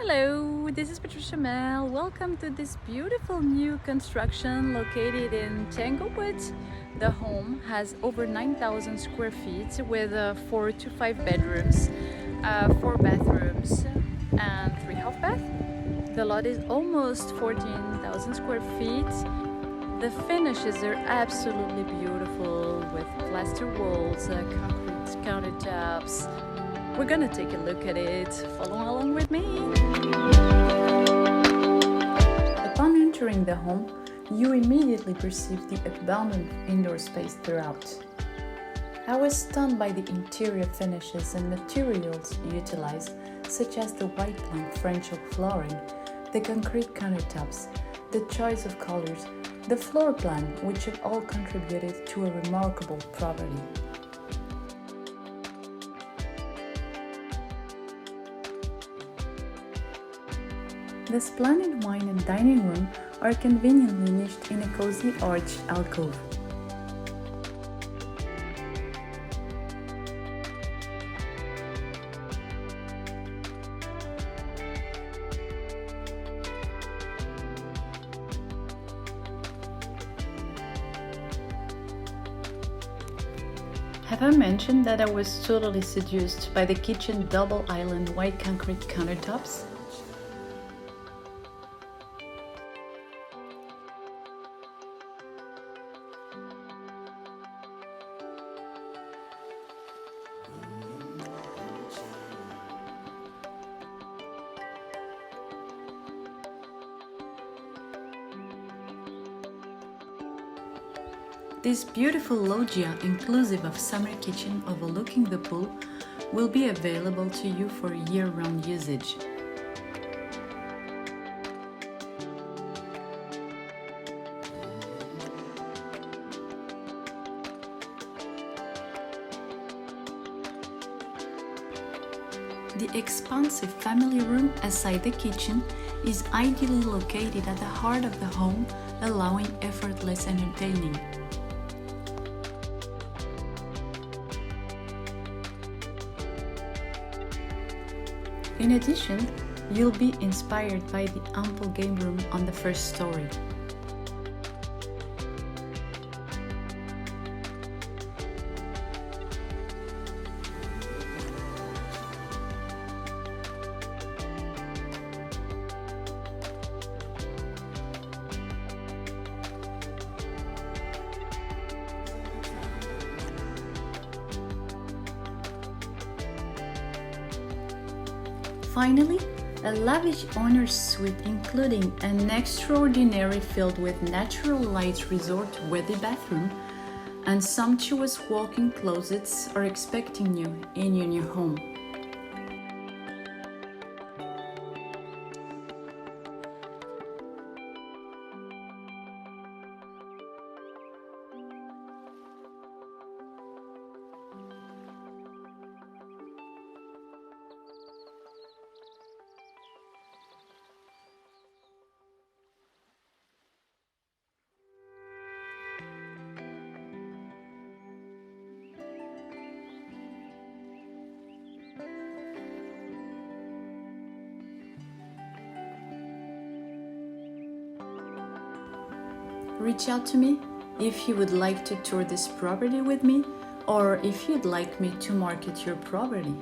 Hello, this is Patricia Mehl. Welcome to this beautiful new construction located in Tanglewood. The home has over 9,000 square feet with 4 to 5 bedrooms, 4 bathrooms, and 3 half bath. The lot is almost 14,000 square feet. The finishes are absolutely beautiful with plaster walls, concrete countertops. We're gonna take a look at it. Follow along with me. Upon entering the home, you immediately perceive the abundant indoor space throughout. I was stunned by the interior finishes and materials utilized, such as the white plank French oak flooring, the concrete countertops, the choice of colors, the floor plan, which have all contributed to a remarkable property. The splendid wine and dining room are conveniently niched in a cozy arched alcove. Have I mentioned that I was totally seduced by the kitchen double island white concrete countertops? This beautiful loggia, inclusive of summer kitchen overlooking the pool, will be available to you for year-round usage. The expansive family room aside the kitchen is ideally located at the heart of the home, allowing effortless entertaining. In addition, you'll be inspired by the ample game room on the first story. Finally, a lavish owner's suite including an extraordinary filled with natural light resort-worthy bathroom and sumptuous walk-in closets are expecting you in your new home. Reach out to me if you would like to tour this property with me or if you'd like me to market your property.